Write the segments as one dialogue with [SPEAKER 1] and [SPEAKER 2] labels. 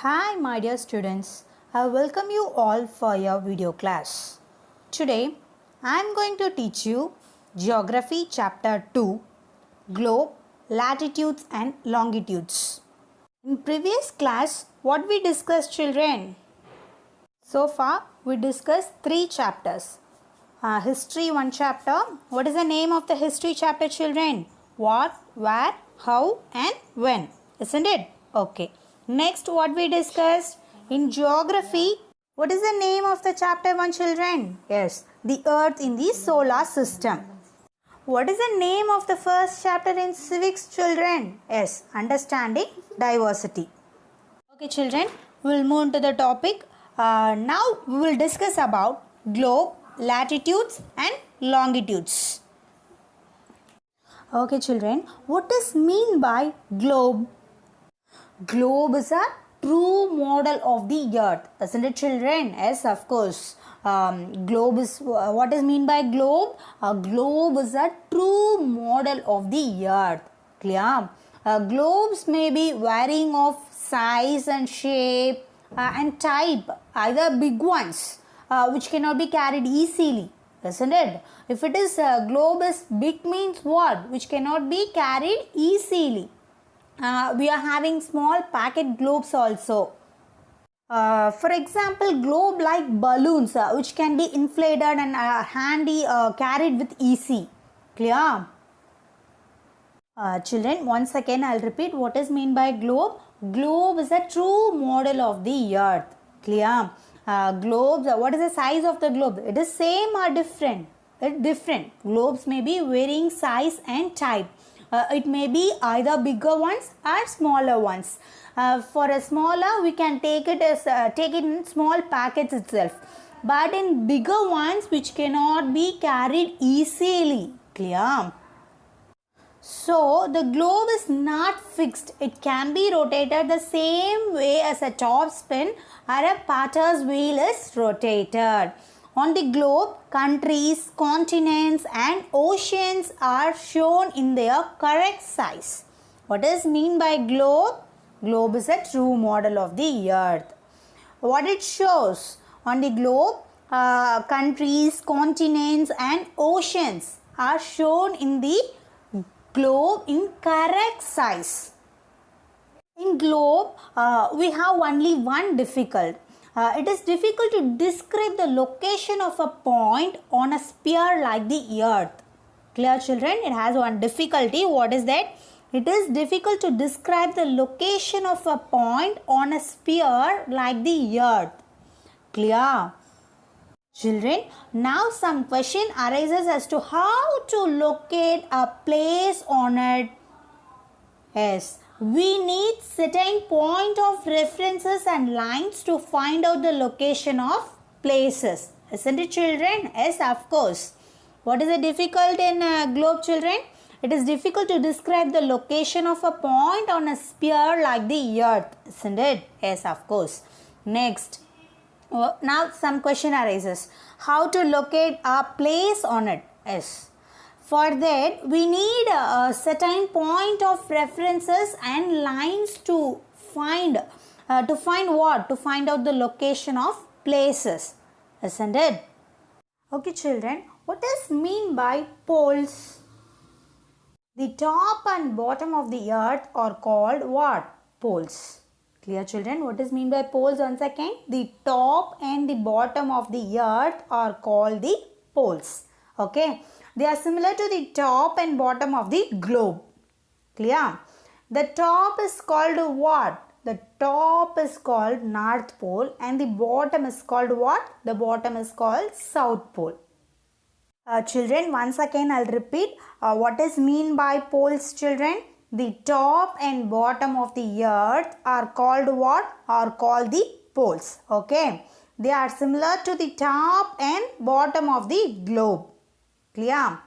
[SPEAKER 1] Hi my dear students, I welcome you all for your video class. Today I am going to teach you Geography Chapter 2, Globe, Latitudes and Longitudes. In previous class, what we discussed children? So far we discussed 3 chapters. History 1 chapter. What is the name of the history chapter children? What, where, how and when. Isn't it? Okay. Next what we discussed? In geography, what is the name of the chapter 1 children? Yes, the earth in the solar system. What is the name of the first chapter in civics children? Yes, understanding diversity. Okay children, we will move to the topic. Now we will discuss about globe, latitudes and longitudes. Okay children, what is mean by globe? Globe is a true model of the earth, isn't it children? Yes, of course. Globe is, what is mean by globe? A globe is a true model of the earth. Clear? Globes may be varying of size and shape and type, either big ones which cannot be carried easily, isn't it? If it is globe is big means what? Which cannot be carried easily. We are having small packet globes also. For example, globe like balloons which can be inflated and handy carried with easy. Clear? Children, once again I will repeat what is mean by globe. Globe is a true model of the earth. Clear? Globes, what is the size of the globe? It is same or different? It's different. Globes may be varying size and type. It may be either bigger ones or smaller ones. For a smaller, we can take it in small packets itself. But in bigger ones, which cannot be carried easily. Clear? So, the globe is not fixed. It can be rotated the same way as a top spin or a potter's wheel is rotated. On the globe, countries, continents and oceans are shown in their correct size. What is mean by globe? Globe is a true model of the earth. What it shows? On the globe, countries, continents and oceans are shown in the globe in correct size. In globe, we have only one difficult. It is difficult to describe the location of a point on a sphere like the earth. Clear children? It has one difficulty. What is that? It is difficult to describe the location of a point on a sphere like the earth. Clear? Children, now some question arises as to how to locate a place on it. Yes, we need certain point of references and lines to find out the location of places. Isn't it children? Yes, of course. What is the difficult in globe children? It is difficult to describe the location of a point on a sphere like the earth. Isn't it? Yes, of course. Next. Now some question arises. How to locate a place on it? Yes. For that we need a certain point of references and lines to find what? To find out the location of places. Isn't it? Okay children, what does mean by poles? The top and bottom of the earth are called what? Poles. Clear children? What is mean by poles once again? The top and the bottom of the earth are called the poles. Okay. They are similar to the top and bottom of the globe. Clear? The top is called what? The top is called North Pole and the bottom is called what? The bottom is called South Pole. Children, once again I will repeat. What is mean by poles children? The top and bottom of the earth are called what? Are called the poles. Okay. They are similar to the top and bottom of the globe. Clear?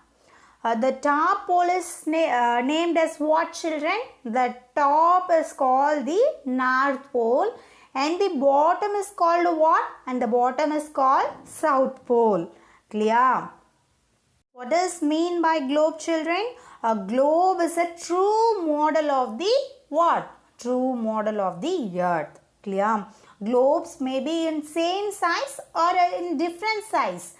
[SPEAKER 1] The top pole is named as what children? The top is called the North Pole and the bottom is called what? And the bottom is called South Pole. Clear? What does mean by globe children? A globe is a true model of the what? True model of the earth. Clear? Globes may be in same size or in different size.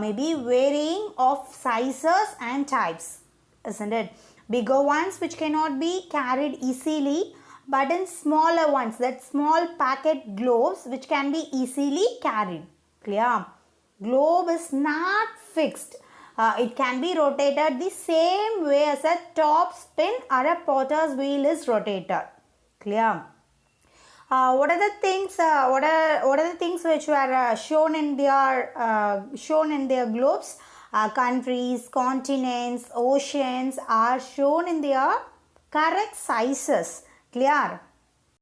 [SPEAKER 1] Maybe varying of sizes and types. Isn't it? Bigger ones which cannot be carried easily, but in smaller ones, that small packet globes which can be easily carried. Clear? Globe is not fixed. It can be rotated the same way as a top spin or a potter's wheel is rotated. Clear? What are the things? What are the things which were shown in their globes? Countries, continents, oceans are shown in their correct sizes. Clear?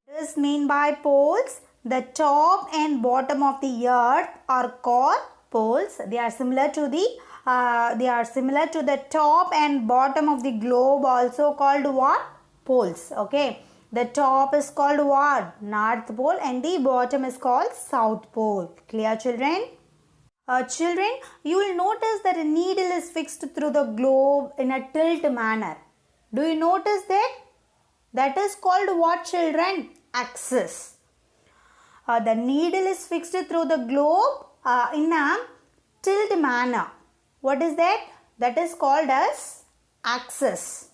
[SPEAKER 1] This mean by poles. The top and bottom of the earth are called poles. They are similar to the top and bottom of the globe, also called what? Poles. Okay. The top is called what? North Pole, and the bottom is called South Pole. Clear, children? Children, you will notice that a needle is fixed through the globe in a tilt manner. Do you notice that? That is called what, children? Axis. The needle is fixed through the globe in a tilt manner. What is that? That is called as axis.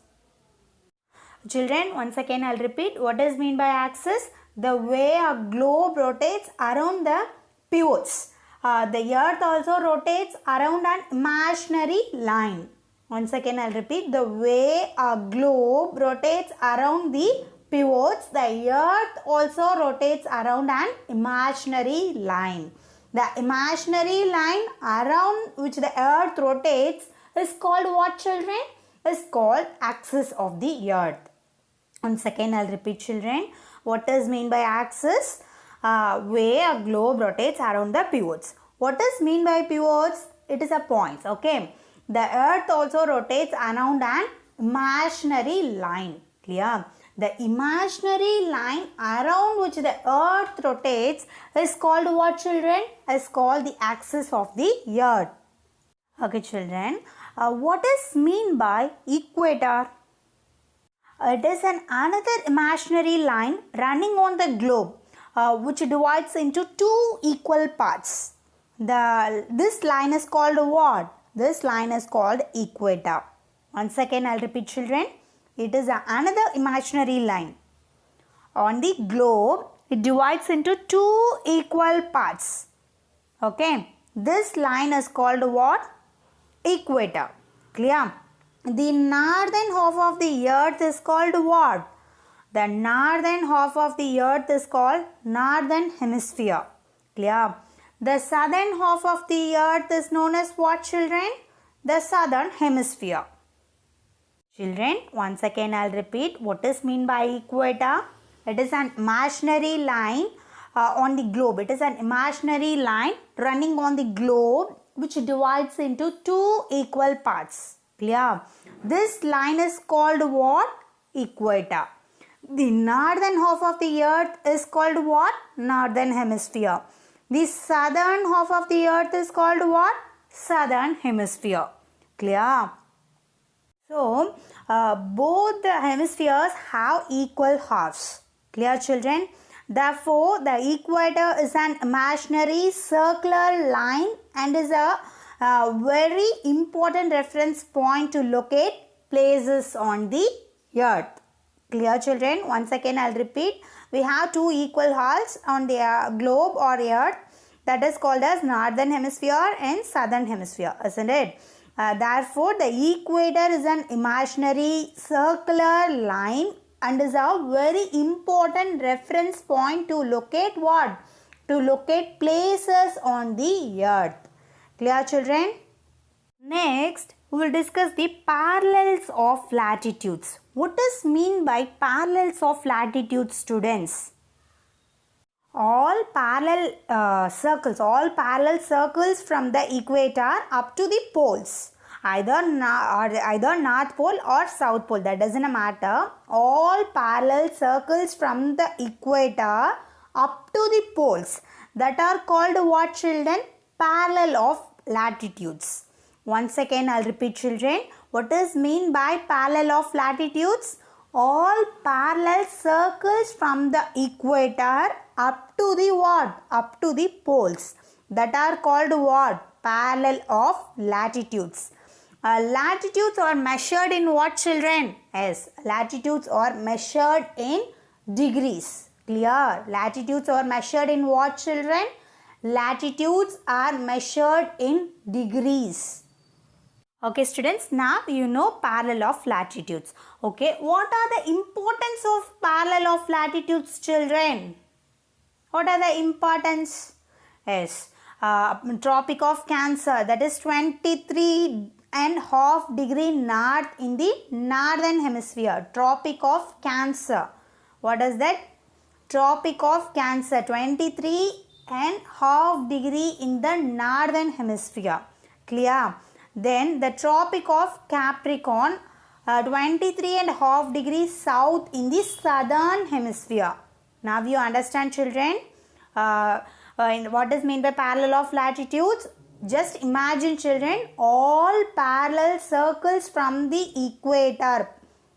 [SPEAKER 1] Children, once again I'll repeat what is mean by axis. The way a globe rotates around the pivots. The earth also rotates around an imaginary line. Once again I'll repeat, the way a globe rotates around the pivots, the earth also rotates around an imaginary line. The imaginary line around which the earth rotates is called what, children? Is called axis of the earth. Once again I'll repeat, children, what is mean by axis? Way a globe rotates around the pivots. What is mean by pivots? It is a point. Okay. The earth also rotates around an imaginary line. Clear? The imaginary line around which the earth rotates is called what, children? Is called the axis of the earth. Okay, children. What is mean by equator? It is another imaginary line running on the globe which divides into two equal parts. This line is called what? This line is called equator. Once again I'll repeat, children. It is another imaginary line. On the globe, it divides into two equal parts. Okay. This line is called what? Equator. Clear? The northern half of the earth is called what? The northern half of the earth is called northern hemisphere. Clear? The southern half of the earth is known as what, children? The southern hemisphere. Children, once again I'll repeat what is mean by equator. It is an imaginary line on the globe. It is an imaginary line running on the globe which divides into two equal parts. Clear? This line is called what? Equator. The northern half of the earth is called what? Northern hemisphere. The southern half of the earth is called what? Southern hemisphere. Clear? So, both the hemispheres have equal halves. Clear, children? Therefore, the equator is an imaginary circular line and is a very important reference point to locate places on the earth. Clear, children? Once again I'll repeat. We have two equal halves on the globe or earth, that is called as northern hemisphere and southern hemisphere, isn't it? Therefore, the equator is an imaginary circular line and is a very important reference point to locate what? To locate places on the earth. Clear, children? Next, we will discuss the parallels of latitudes. What is mean by parallels of latitude, students? All parallel circles from the equator up to the poles, either North Pole or South Pole, that doesn't matter. All parallel circles from the equator up to the poles, that are called what, children? Parallel of latitudes. Once again I'll repeat, children. What is mean by parallel of latitudes? All parallel circles from the equator up to the what? Up to the poles. That are called what? Parallel of latitudes. Latitudes are measured in what, children? Yes, latitudes are measured in degrees. Clear? Latitudes are measured in what, children? Latitudes are measured in degrees. Okay, students, now you know parallel of latitudes. Okay, what are the importance of parallel of latitudes, children? What are the importance? Yes, Tropic of Cancer, that is 23.5 degree north in the northern hemisphere. Tropic of Cancer. What is that? Tropic of Cancer, 23.5 degree in the northern hemisphere. Clear? Then the Tropic of Capricorn, 23.5 degrees south in the southern hemisphere. Now you understand, children, what is meant by parallel of latitudes? Just imagine, children, all parallel circles from the equator.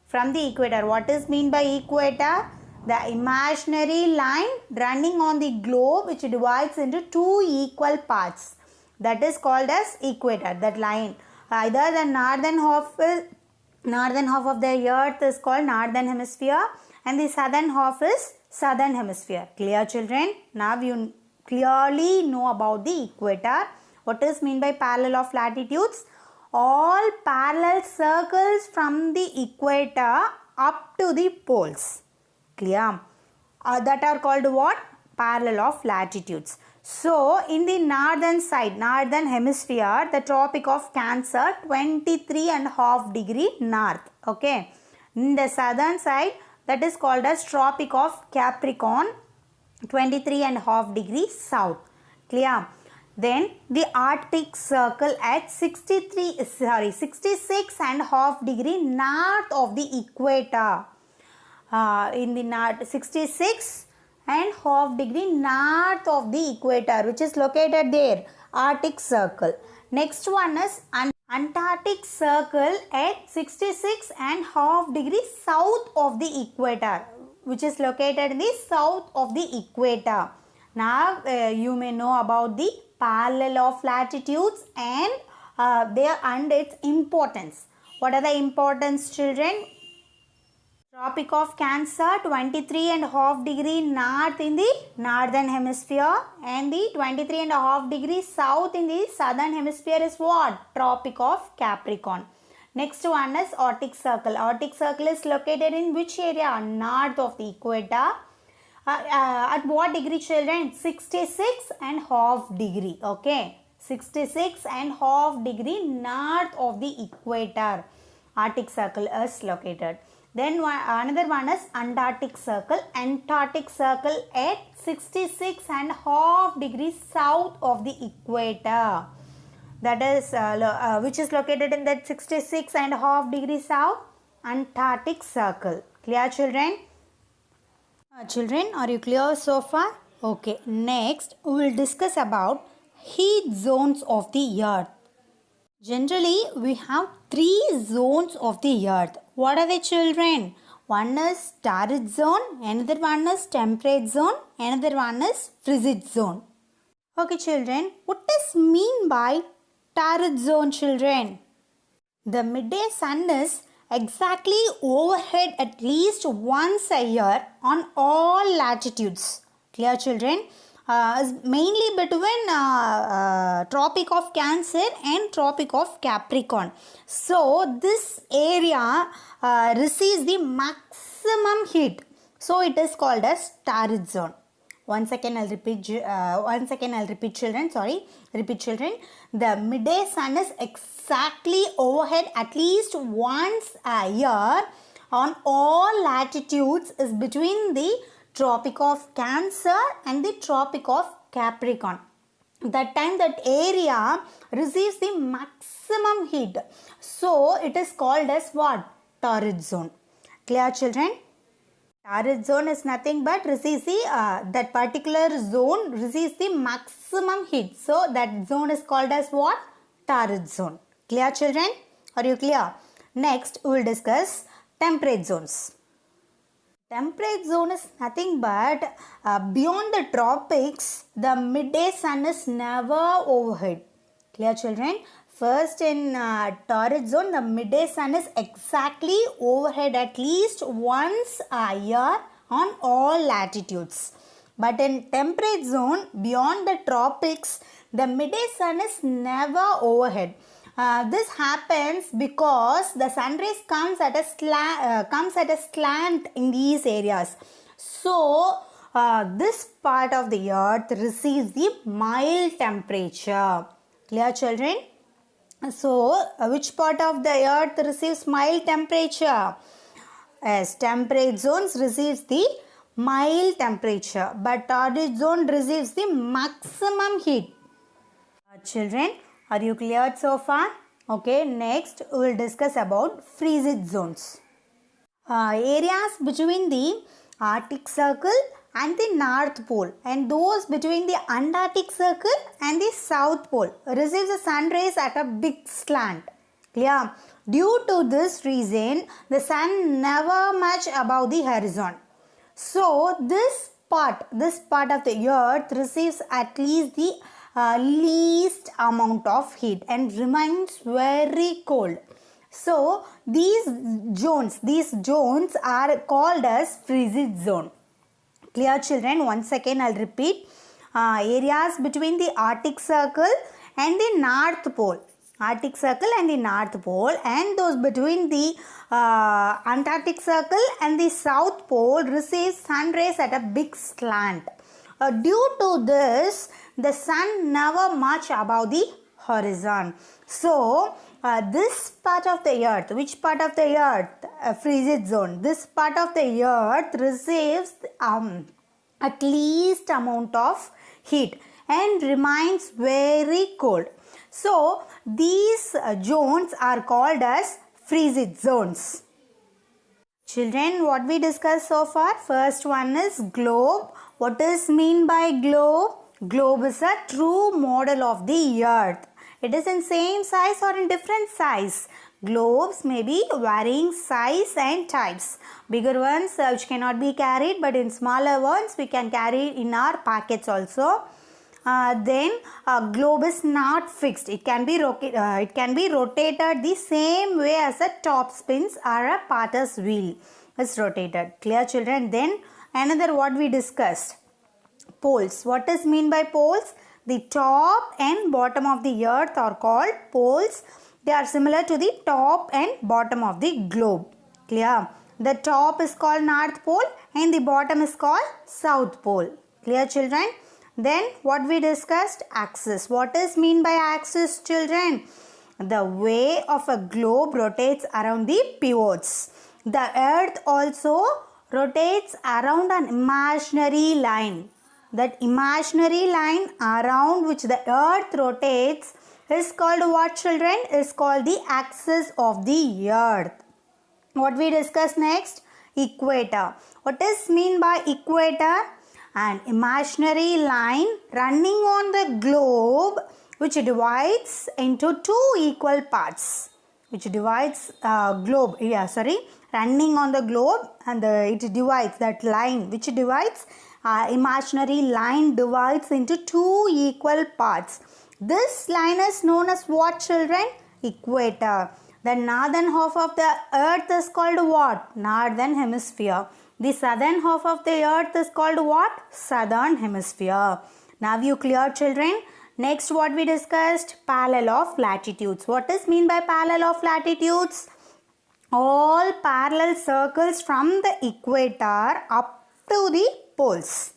[SPEAKER 1] From the equator. What is meant by equator? The imaginary line running on the globe which divides into two equal parts. That is called as equator, that line. Either the northern half of the earth is called northern hemisphere and the southern half is southern hemisphere. Clear, children? Now you clearly know about the equator. What is meant by parallel of latitudes? All parallel circles from the equator up to the poles. Clear? That are called what? Parallel of latitudes. So, in the northern side, northern hemisphere, the Tropic of Cancer, 23.5 degree north. Okay. In the southern side, that is called as Tropic of Capricorn, 23.5 degrees south. Clear? Then the Arctic Circle at 66.5 degree north of the equator. In the north, 66.5 degree north of the equator, which is located there, Arctic Circle. Next one is Antarctic Circle at 66.5 degrees south of the equator, which is located in the south of the equator. Now you may know about the parallel of latitudes and its importance. What are the importance, children? Tropic of Cancer, 23.5 degree north in the northern hemisphere and the 23.5 degree south in the southern hemisphere is what? Tropic of Capricorn. Next one is Arctic Circle. Arctic Circle is located in which area? North of the equator. At what degree, children? 66.5 degree. Okay. 66.5 degree north of the equator. Arctic Circle is located. Then another one is Antarctic Circle. Antarctic Circle at 66.5 degrees south of the equator. That is which is located in that 66.5 degrees south? Antarctic Circle. Clear, children? Children, are you clear so far? Okay. Next, we will discuss about heat zones of the earth. Generally, we have 3 zones of the earth. What are they, children? One is torrid zone, another one is temperate zone, another one is frigid zone. Okay, children, what does mean by torrid zone, children? The midday sun is exactly overhead at least once a year on all latitudes. Clear, children? Mainly between Tropic of Cancer and Tropic of Capricorn. So this area receives the maximum heat. So it is called as torrid zone. Once again I'll repeat children. Repeat, children. The midday sun is exactly overhead at least once a year on all latitudes is between the Tropic of Cancer and the Tropic of Capricorn. That time that area receives the maximum heat. So it is called as what? Torrid zone. Clear, children? Torrid zone is nothing but receives the that particular zone receives the maximum heat. So that zone is called as what? Torrid zone. Clear, children? Are you clear? Next we will discuss temperate zones. Temperate zone is nothing but beyond the tropics, the midday sun is never overhead. Clear, children? First, in torrid zone, the midday sun is exactly overhead at least once a year on all latitudes. But in temperate zone, beyond the tropics, the midday sun is never overhead. This happens because the sun rays comes at a slant in these areas. So this part of the earth receives the mild temperature. Clear, children? So which part of the earth receives mild temperature? Yes, temperate zones receives the mild temperature, but torrid zone receives the maximum heat. Children, are you cleared so far? Okay, next we will discuss about frigid zones. Areas between the Arctic Circle and the North Pole, and those between the Antarctic Circle and the South Pole receives the sun rays at a big slant. Clear? Due to this reason, the sun never much above the horizon. So this part of the earth receives at least the least amount of heat and remains very cold. So these zones are called as frigid zone. Clear, children? Once again I'll repeat. Areas between the Arctic Circle and the North Pole. Arctic Circle and the North Pole, and those between the Antarctic Circle and the South Pole receive sun rays at a big slant. Due to this, the sun never much above the horizon. So this part of the earth, which part of the earth? Frigid zone. This part of the earth receives at least amount of heat and remains very cold. So these zones are called as frigid zones. Children, what we discussed so far? First one is globe. What is mean by globe? Globe is a true model of the earth. It is in same size or in different size. Globes may be varying size and types. Bigger ones which cannot be carried, but in smaller ones we can carry in our packets also. Then a globe is not fixed. It can be rotated the same way as a top spins or a potter's wheel is rotated. Clear, children? Then another what we discussed. Poles. What is mean by poles? The top and bottom of the earth are called poles. They are similar to the top and bottom of the globe. Clear? The top is called North Pole and the bottom is called South Pole. Clear, children? Then what we discussed? Axis. What is mean by axis, children? The way of a globe rotates around the pivots. The earth also rotates around an imaginary line. That imaginary line around which the earth rotates is called what, children? Is called the axis of the earth. What we discuss next? Equator. What is mean by equator? An imaginary line running on the globe which divides into two equal parts. Running on the globe, and it divides, that line which divides, imaginary line divides into two equal parts. This line is known as what, children? Equator. The northern half of the earth is called what? Northern hemisphere. The southern half of the earth is called what? Southern hemisphere. Now you clear, children? Next what we discussed? Parallel of latitudes. What is mean by parallel of latitudes? All parallel circles from the equator up to the poles.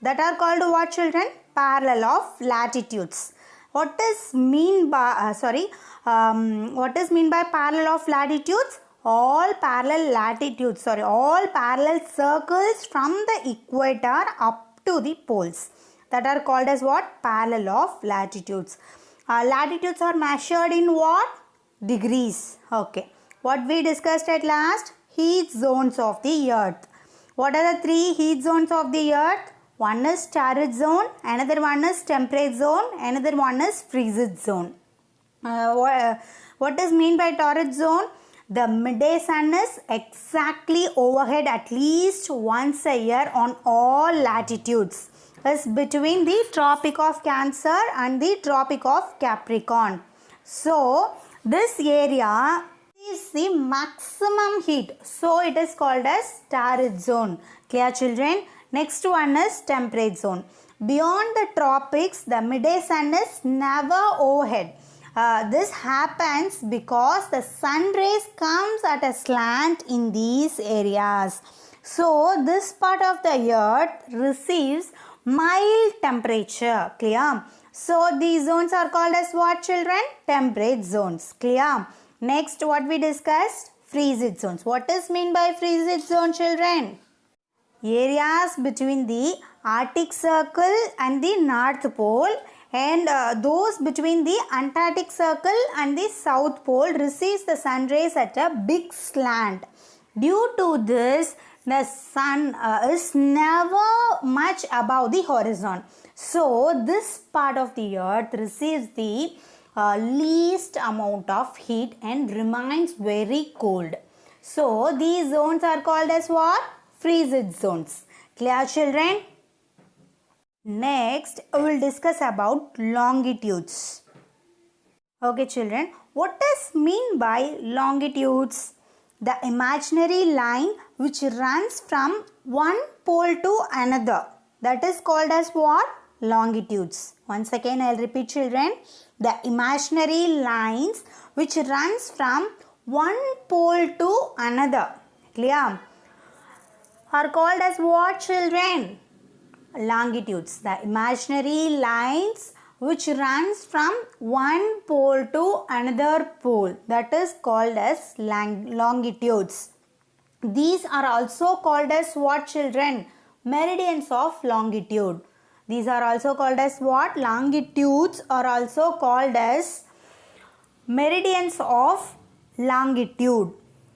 [SPEAKER 1] That are called what, children? Parallel of latitudes. What is mean by parallel of latitudes? All parallel circles from the equator up to the poles. That are called as what? Parallel of latitudes. Latitudes are measured in what? Degrees. Okay. What we discussed at last? Heat zones of the earth. What are the three heat zones of the earth? One is torrid zone, another one is temperate zone, another one is frigid zone. What is mean by torrid zone? The midday sun is exactly overhead at least once a year on all latitudes. It's between the Tropic of Cancer and the Tropic of Capricorn. So, this area is the maximum heat. So, it is called as torrid zone. Clear, children? Next one is temperate zone. Beyond the tropics, the midday sun is never overhead. This happens because the sun rays comes at a slant in these areas. So, this part of the earth receives mild temperature. Clear? So, these zones are called as what, children? Temperate zones. Clear? Next, what we discussed? Frigid zones. What is meant by frigid zone, children? Areas between the Arctic Circle and the North Pole, and those between the Antarctic Circle and the South Pole receives the sun rays at a big slant. Due to this, the sun is never much above the horizon. So, this part of the earth receives the least amount of heat and remains very cold. So, these zones are called as what? Frigid zones. Clear, children? Next, we will discuss about longitudes. Okay, children, what does mean by longitudes? The imaginary line which runs from one pole to another. That is called as what? Longitudes. Once again, I will repeat, children. The imaginary lines which runs from one pole to another. Clear? Are called as what, children? Longitudes. The imaginary lines which runs from one pole to another pole. That is called as longitudes. These are also called as what, children? Meridians of longitude. These are also called as what? Longitudes are also called as meridians of longitude.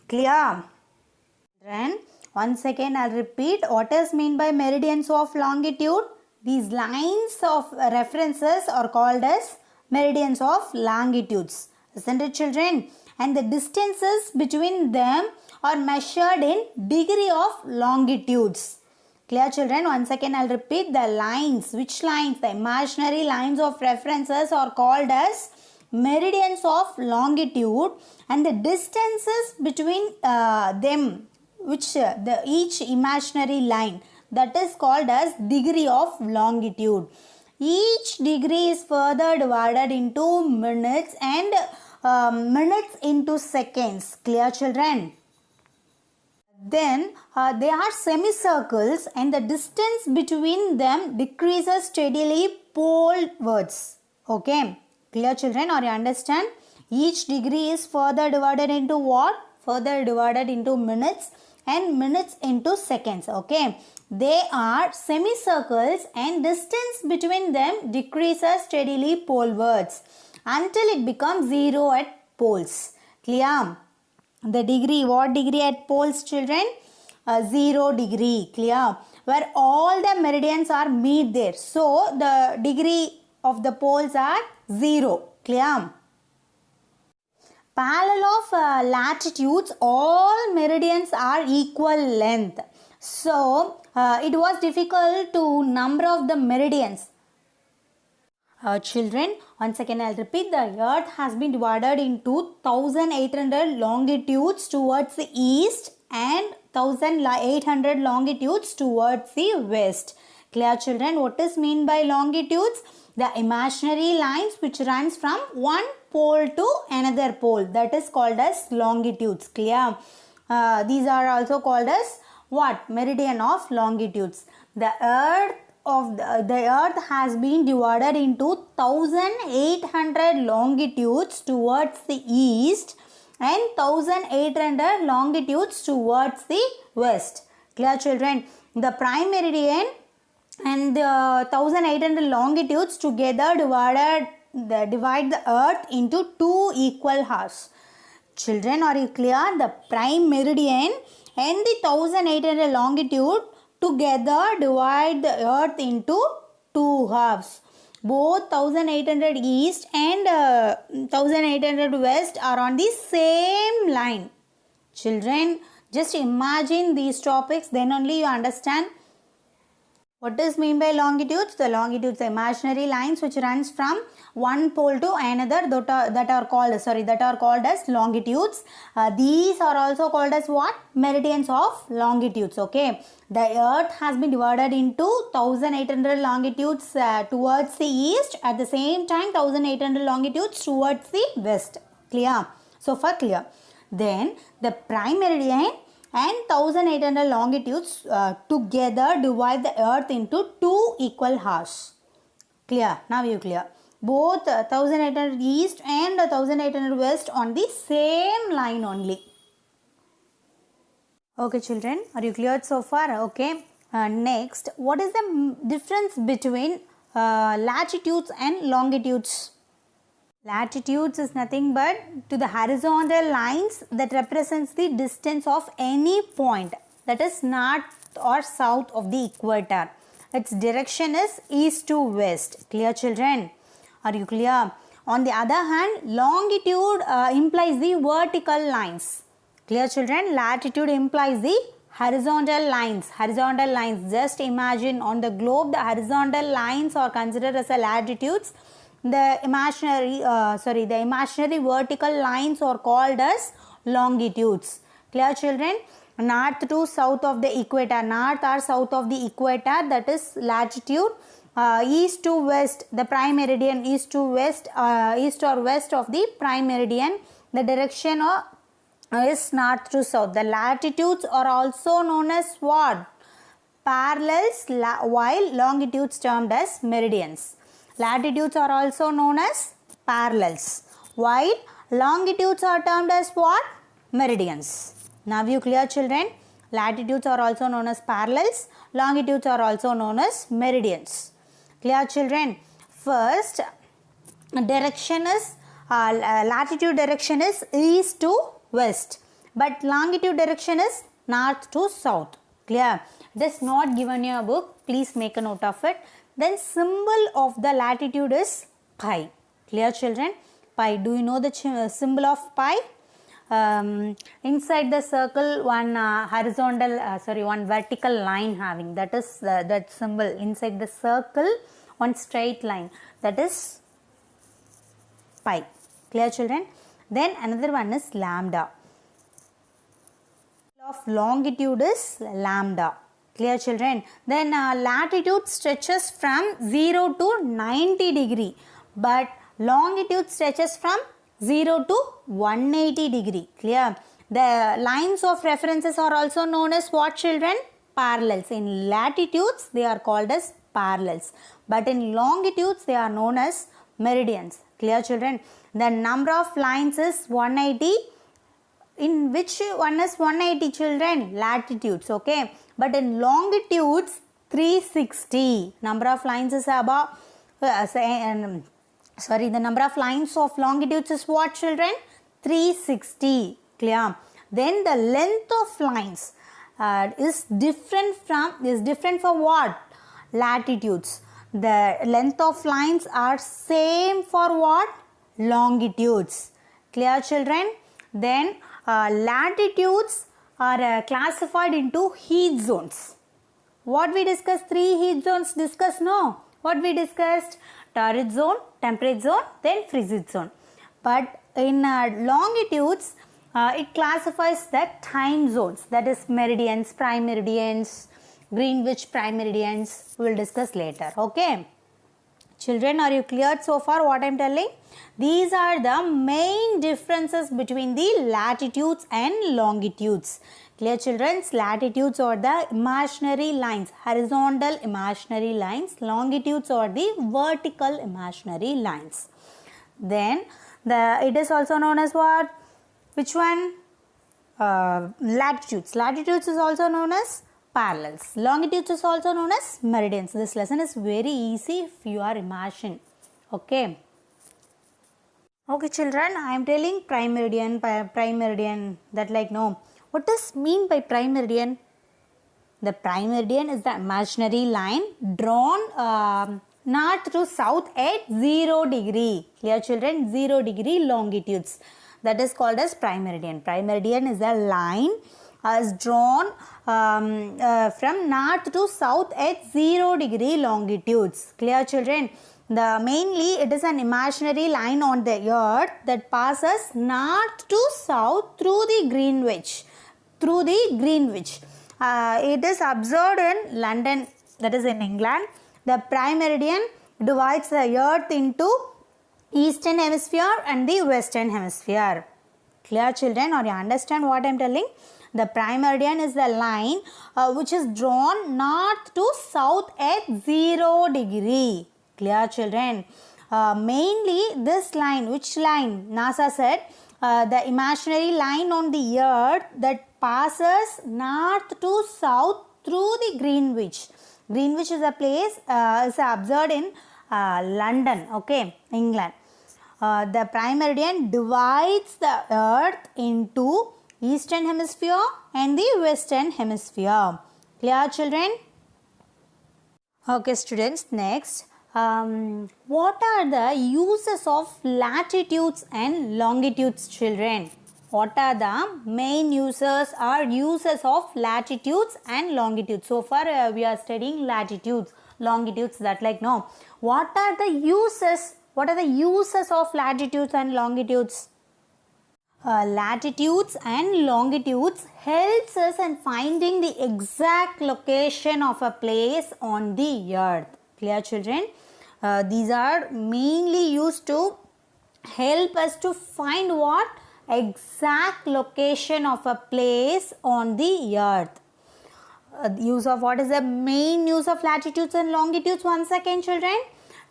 [SPEAKER 1] Clear? Then once again I'll repeat what is meant by meridians of longitude. These lines of references are called as meridians of longitudes. Isn't it, children? And the distances between them are measured in degree of longitudes. Clear, children? Once again I'll repeat the lines. Which lines? The imaginary lines of references are called as meridians of longitude, and the distances between them, which each imaginary line, that is called as degree of longitude. Each degree is further divided into minutes and minutes into seconds. Clear, children? Then they are semicircles and the distance between them decreases steadily polewards. Okay. Clear, children? Or you understand? Each degree is further divided into what? Further divided into minutes and minutes into seconds. Okay. They are semicircles and distance between them decreases steadily polewards until it becomes 0 at poles. Clear? The degree, what degree at poles, children? 0 degree. Clear? Where all the meridians are meet there. So, the degree of the poles are 0. Clear? Parallel of latitudes, all meridians are equal length. So, it was difficult to number of the meridians. Children, once again I'll repeat, the earth has been divided into 1800 longitudes towards the east and 1800 longitudes towards the west. Clear, children? What is mean by longitudes? The imaginary lines which runs from one pole to another pole, that is called as longitudes. Clear? These are also called as what? Meridian of longitudes. The earth has been divided into 1800 longitudes towards the east and 1800 longitudes towards the west. Clear, children? The prime meridian and the 1800 longitudes together divide the earth into 2 equal halves. Children, are you clear? The prime meridian and the 1800 longitude together divide the earth into 2 halves. Both 1800 east and 1800 west are on the same line. Children, just imagine these topics, then only you understand what is mean by longitudes. The longitudes are imaginary lines which runs from one pole to another that are called as longitudes. These are also called as what? Meridians of longitudes. Okay, the earth has been divided into 1800 longitudes towards the east, at the same time 1800 longitudes towards the west. Clear? So far clear. Then the prime meridian and 1800 longitudes together divide the earth into two equal halves. Clear? Now you clear. Both 1800 east and 1800 west on the same line only. Okay children, are you cleared so far? Okay. Next, what is the difference between latitudes and longitudes? Latitudes is nothing but to the horizontal lines that represents the distance of any point, that is north or south of the equator. Its direction is east to west. Clear children? Are you clear? On the other hand, longitude implies the vertical lines. Clear children? Latitude implies the horizontal lines. Horizontal lines. Just imagine on the globe the horizontal lines are considered as a latitudes. The imaginary vertical lines are called as longitudes. Clear children? North to south of the equator, north or south of the equator, that is latitude. East to west, the prime meridian, east to west, east or west of the prime meridian, the direction is north to south. The latitudes are also known as what? Parallels, while longitudes termed as meridians. Latitudes are also known as parallels, while longitudes are termed as what? Meridians. Now you clear children? Latitudes are also known as parallels, longitudes are also known as meridians. Clear children? First, direction is latitude direction is east to west, but longitude direction is north to south. Clear? This is not given in your book, please make a note of it. Then symbol of the latitude is pi. Clear children? Pi. Do you know the symbol of pi? Inside the circle one one vertical line having, that is that symbol. Inside the circle one straight line, that is pi. Clear children? Then another one is lambda. Of longitude is lambda. Clear children? Then latitude stretches from 0 to 90 degree, but longitude stretches from 0 to 180 degree. Clear? The lines of references are also known as what children? Parallels. In latitudes they are called as parallels, but in longitudes they are known as meridians. Clear children? The number of lines is 180. In which one is 180 children? Latitudes. Okay, but in longitudes 360. Number of lines is about the number of lines of longitudes is what children? 360. Clear? Then the length of lines is different for what? Latitudes. The length of lines are same for what? Longitudes. Clear children? Then latitudes are classified into heat zones. What we discussed? 3 heat zones discussed, no? What we discussed? Torrid zone, temperate zone, then frigid zone. But in longitudes, it classifies the time zones, that is meridians, prime meridians, Greenwich prime meridians. We will discuss later. Okay. Children, are you cleared so far what I am telling? These are the main differences between the latitudes and longitudes. Clear children? Latitudes are the imaginary lines, horizontal imaginary lines. Longitudes are the vertical imaginary lines. Then it is also known as what? Which one? Latitudes. Latitudes is also known as parallels. Longitudes is also known as meridians. This lesson is very easy if you are imagine. Okay. Okay children, I am telling prime meridian, that like no. What does mean by prime meridian? The prime meridian is the imaginary line drawn north to south at 0 degree. Clear children? 0 degree longitudes. that is called as prime meridian. Prime meridian is a line is drawn from north to south at 0 degree longitudes. Clear, children? Mainly it is an imaginary line on the earth that passes north to south through the Greenwich. It is observed in London, that is in England. The prime meridian divides the earth into eastern hemisphere and the western hemisphere. Clear, children? Or you understand what I am telling? The prime meridian is the line which is drawn north to south at 0 degree. Clear, children? Mainly this line, which line? NASA said the imaginary line on the earth that passes north to south through the Greenwich. Greenwich is a place is observed in London, okay, England. The prime meridian divides the earth into eastern hemisphere and the western hemisphere. Clear, children? Okay, students, next. What are the uses of latitudes and longitudes, children? What are the main uses or uses of latitudes and longitudes? So far we are studying latitudes, longitudes, that like no. What are the uses? What are the uses of latitudes and longitudes? Latitudes and longitudes helps us in finding the exact location of a place on the earth. Clear, children? These are mainly used to help us to find what? Exact location of a place on the earth. Use of what is the main use of latitudes and longitudes? Once again, children,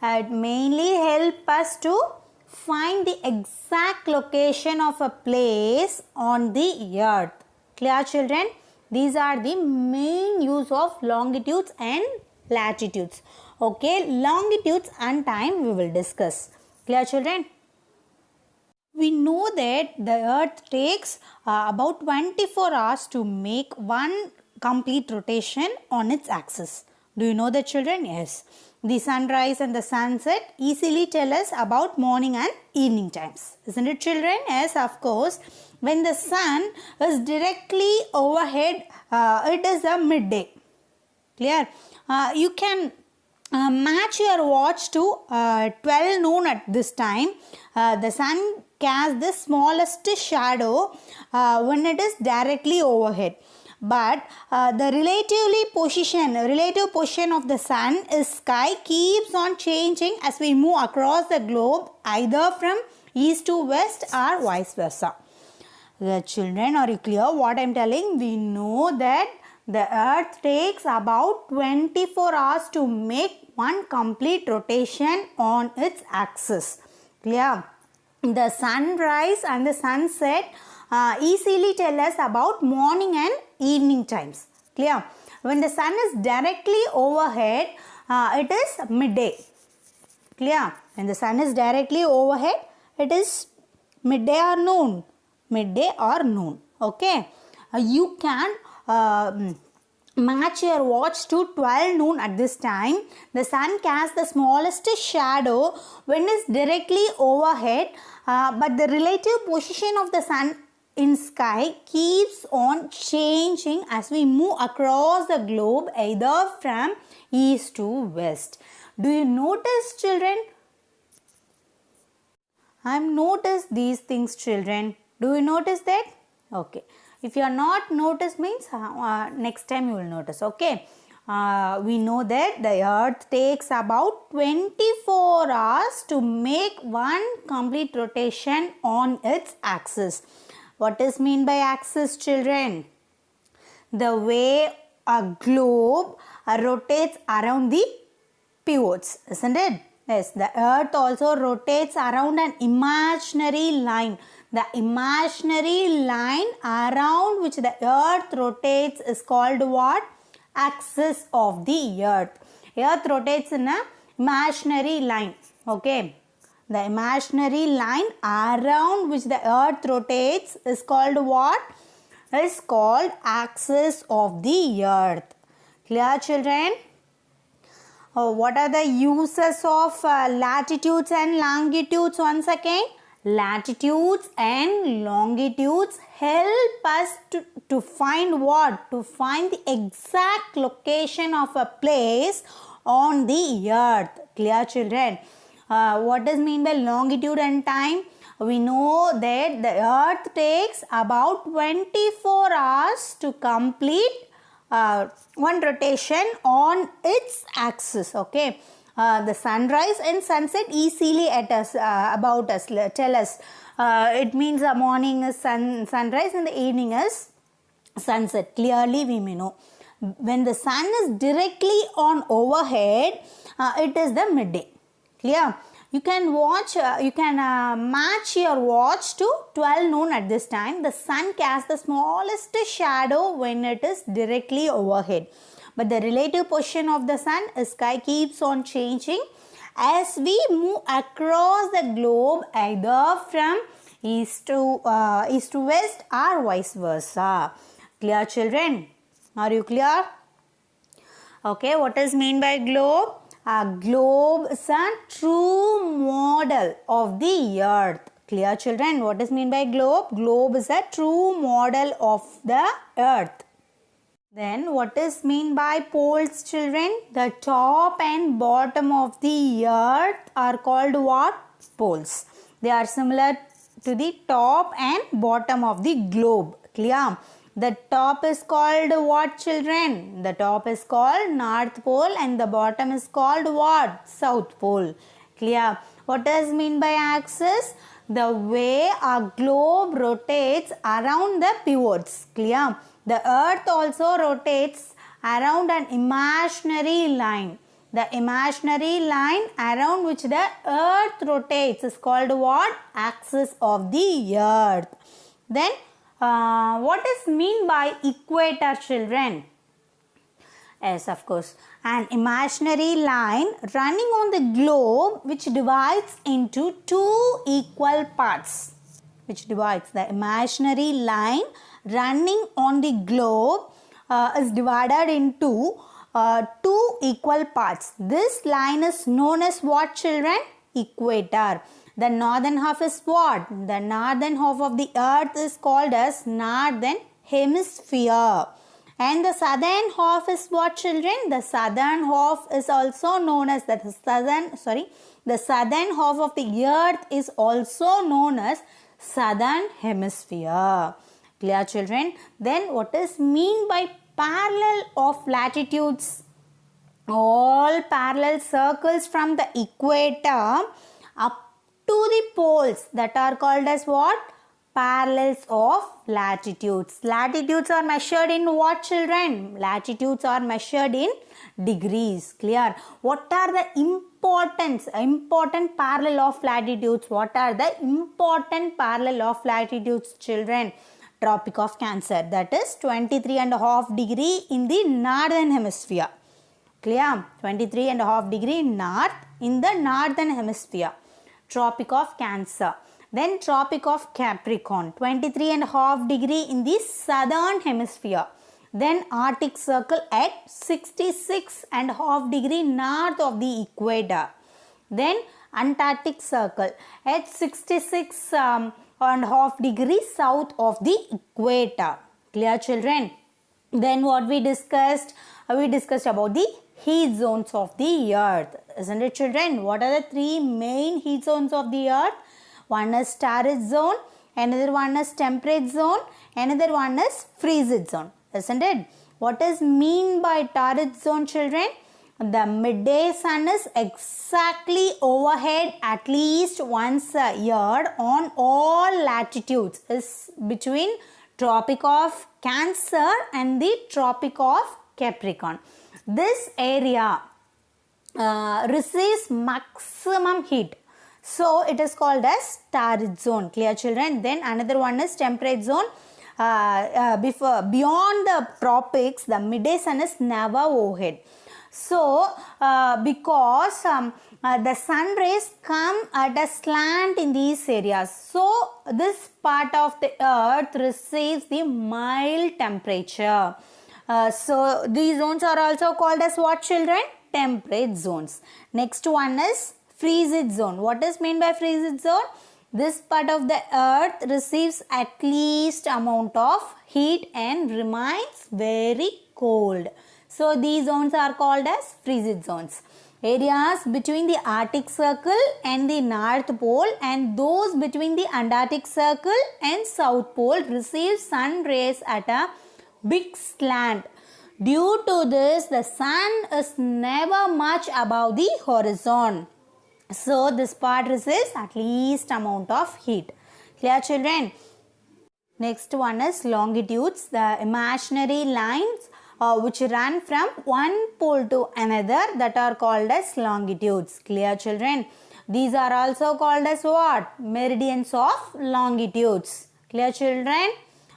[SPEAKER 1] it mainly help us to find the exact location of a place on the earth. Clear, children? These are the main use of longitudes and latitudes. Okay, longitudes and time we will discuss. Clear, children? We know that the earth takes about 24 hours to make one complete rotation on its axis. Do you know that, children? Yes. The sunrise and the sunset easily tell us about morning and evening times. Isn't it, children? Yes, of course. When the sun is directly overhead, it is a midday. Clear? You can match your watch to 12 noon at this time. The sun casts the smallest shadow when it is directly overhead. But the relative position of the sun is sky keeps on changing as we move across the globe, either from east to west or vice versa. The children, are you clear what I am telling? We know that the earth takes about 24 hours to make one complete rotation on its axis. Clear? The sunrise and the sunset easily tell us about morning and evening times. Clear? When the sun is directly overhead, it is midday. Clear? When the sun is directly overhead, it is midday or noon. Midday or noon. Okay? You can match your watch to 12 noon at this time. The sun casts the smallest shadow when it is directly overhead, but the relative position of the sun in sky keeps on changing as we move across the globe, either from east to west. Do you notice, children? I have noticed these things, children. Do you notice that? Okay. If you are not noticed means next time you will notice. Okay. We know that the earth takes about 24 hours to make one complete rotation on its axis. What is mean by axis, children? The way a globe rotates around the pivots, isn't it? Yes, the earth also rotates around an imaginary line. The imaginary line around which the earth rotates is called what? Axis of the earth. Earth rotates in an imaginary line. Okay. The imaginary line around which the earth rotates is called what? Is called axis of the earth. Clear, children? What are the uses of latitudes and longitudes once again? latitudes and longitudes help us to find what? To find the exact location of a place on the earth. Clear, children? What does mean by longitude and time? We know that the earth takes about 24 hours to complete one rotation on its axis. Okay. The sunrise and sunset easily at us, about us, tell us. It means the morning is sunrise and the evening is sunset. Clearly we may know. When the sun is directly on overhead, it is the midday. Clear? You can watch, match your watch to 12 noon at this time. The sun casts the smallest shadow when it is directly overhead. But the relative position of the sun, sky keeps on changing as we move across the globe, either from east to west or vice versa. Clear, children? Are you clear? Okay, what is mean by globe? A globe is a true model of the earth. Clear, children? What is mean by globe? Globe is a true model of the earth. Then what is mean by poles, children? The top and bottom of the earth are called what? Poles. They are similar to the top and bottom of the globe. Clear? The top is called what, children? The top is called North Pole and the bottom is called what? South Pole. Clear? What does mean by axis? The way a globe rotates around the pivots. Clear? The earth also rotates around an imaginary line. The imaginary line around which the earth rotates is called what? Axis of the earth. Then what is mean by equator, children? Yes, of course. An imaginary line running on the globe which divides into two equal parts. Which divides the imaginary line running on the globe is divided into two equal parts. This line is known as what, children? Equator. The northern half is what? The northern half of the earth is called as northern hemisphere. And the southern half is what, children? The southern half is also known as the southern half of the earth is also known as southern hemisphere. Clear, children? Then what is mean by parallel of latitudes? All parallel circles from the equator up to the poles that are called as what? Parallels of latitudes. Latitudes are measured in what, children? Latitudes are measured in degrees. Clear? What are the important parallel of latitudes? What are the important parallel of latitudes, children? Tropic of Cancer, that is 23.5 degree in the northern hemisphere. Clear? 23.5 degree north in the northern hemisphere. Tropic of Cancer. Then Tropic of Capricorn, 23.5 degree in the southern hemisphere. Then Arctic Circle at 66.5 degree north of the equator. Then Antarctic Circle at 66.5 degrees south of the equator. Clear, children? Then what we discussed? We discussed about the heat zones of the earth. Isn't it, children? What are the three main heat zones of the earth? One is torrid zone, another one is temperate zone, another one is freeze zone. Isn't it? What is mean by torrid zone, children? The midday sun is exactly overhead at least once a year on all latitudes. Is between Tropic of Cancer and the Tropic of Capricorn. This area receives maximum heat. So it is called as torrid zone. Clear, children? Then another one is temperate zone. Beyond the tropics, the midday sun is never overhead. So because the sun rays come at a slant in these areas, so this part of the earth receives the mild temperature. So these zones are also called as what, children? Temperate zones. Next one is freeze zone. What is meant by freeze zone? this part of the earth receives at least amount of heat and remains very cold. So these zones are called as frigid zones. Areas between the Arctic Circle and the North Pole and those between the Antarctic Circle and South Pole receive sun rays at a big slant. Due to this, the sun is never much above the horizon. So this part receives at least amount of heat. Clear, children? Next one is longitudes, the imaginary lines which run from one pole to another, that are called as longitudes. Clear, children? These are also called as what? Meridians of longitudes. Clear, children?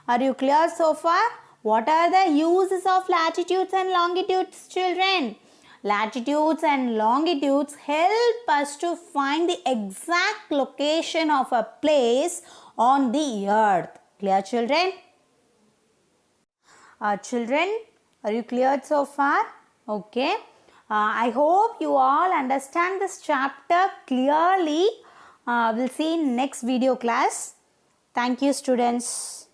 [SPEAKER 1] Are you clear so far? What are the uses of latitudes and longitudes, children? Latitudes and longitudes help us to find the exact location of a place on the earth. Clear, children? Children, are you cleared so far? Okay. I hope you all understand this chapter clearly. We'll see in next video class. Thank you, students.